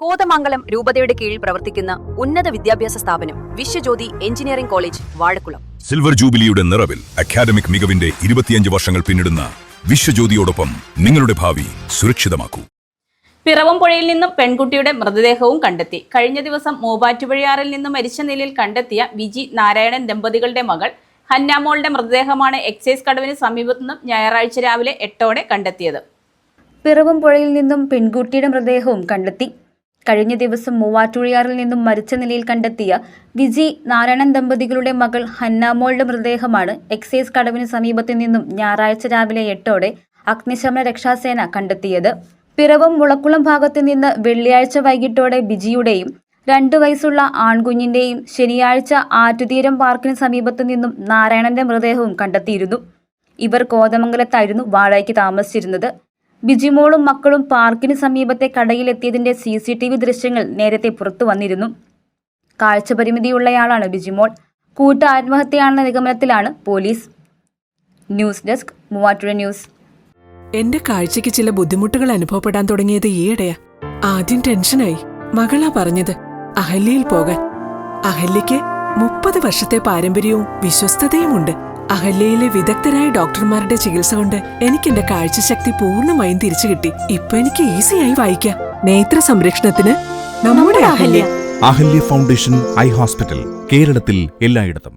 കോതമംഗലം രൂപതയുടെ കീഴിൽ പ്രവർത്തിക്കുന്ന ഉന്നത വിദ്യാഭ്യാസ സ്ഥാപനം Vishwajyothi engineering college Vazhakkulam. Silver ജൂബിലിയുടെ നിറവിൽ അക്കാദമിക് മികവിന്റെ 25 വർഷങ്ങൾ പിന്നിടുന്ന വിശ്വജ്യോതിയോടൊപ്പം നിങ്ങളുടെ ഭാവി സുരക്ഷിതമാക്കൂ. പിറവംപുഴയിൽ നിന്നും പെൺകുട്ടിയുടെ മൃതദേഹവും കണ്ടെത്തി. കഴിഞ്ഞ ദിവസം മൂവാറ്റുപുഴയാറിൽ നിന്നും മരിച്ച നിലയിൽ കണ്ടെത്തിയ വിജി നാരായണൻ ദമ്പതികളുടെ മകൾ ഹന്നാമോളുടെ മൃതദേഹമാണ് എക്സൈസ് കടവിന് സമീപത്തുനിന്നും ഞായറാഴ്ച രാവിലെ 8 കണ്ടെത്തിയത്. പിറവംപുഴയിൽ നിന്നും പെൺകുട്ടിയുടെ മൃതദേഹവും കണ്ടെത്തി. കഴിഞ്ഞ ദിവസം മൂവാറ്റുപുഴയാറിൽ നിന്നും മരിച്ച നിലയിൽ കണ്ടെത്തിയ വിജി നാരായണൻ ദമ്പതികളുടെ മകൾ ഹന്നാമോളുടെ മൃതദേഹമാണ് എക്സൈസ് കടവിന് സമീപത്തു നിന്നും ഞായറാഴ്ച രാവിലെ 8 അഗ്നിശമന രക്ഷാസേന കണ്ടെത്തിയത്. പിറവം മുളക്കുളം ഭാഗത്തു നിന്ന് വെള്ളിയാഴ്ച വൈകിട്ടോടെ ബിജിയുടെയും 2 വയസ്സുള്ള ആൺകുഞ്ഞിന്റെയും ശനിയാഴ്ച ആറ്റുതീരം പാർക്കിന് സമീപത്തു നിന്നും നാരായണന്റെ മൃതദേഹവും കണ്ടെത്തിയിരുന്നു. ഇവർ കോതമംഗലത്തായിരുന്നു വാടകയ്ക്ക് താമസിച്ചിരുന്നത്. ബിജിമോളും മക്കളും പാർക്കിന് സമീപത്തെ കടയിലെത്തിയതിന്റെ CCTV ദൃശ്യങ്ങൾ നേരത്തെ പുറത്തു വന്നിരുന്നു. കാഴ്ചപരിമിതിയുള്ളയാളാണ് ബിജിമോൾ. കൂട്ട ആത്മഹത്യയാണെന്ന നിഗമനത്തിലാണ് police. News desk Muvattupuzha news. എന്റെ കാഴ്ചയ്ക്ക് ചില ബുദ്ധിമുട്ടുകൾ അനുഭവപ്പെടാൻ തുടങ്ങിയത് ഈയിടെയാ. ആദ്യം ടെൻഷനായി. മകളാ പറഞ്ഞത് അഹല്യയിൽ പോകാൻ. അഹല്യയ്ക്ക് 30 വർഷത്തെ പാരമ്പര്യവും വിശ്വസ്തതയുമുണ്ട്. അഹല്യയിലെ വിദഗ്ധരായ ഡോക്ടർമാരുടെ ചികിത്സ കൊണ്ട് എനിക്ക് എന്റെ കാഴ്ചശക്തി പൂർണ്ണമായും തിരിച്ചു കിട്ടി. ഇപ്പൊ എനിക്ക് ഈസിയായി വായിക്കാം. നേത്ര സംരക്ഷണത്തിന് നമ്മുടെ Ahalya. Ahalya foundation eye hospital, കേരളത്തിൽ എല്ലായിടത്തും.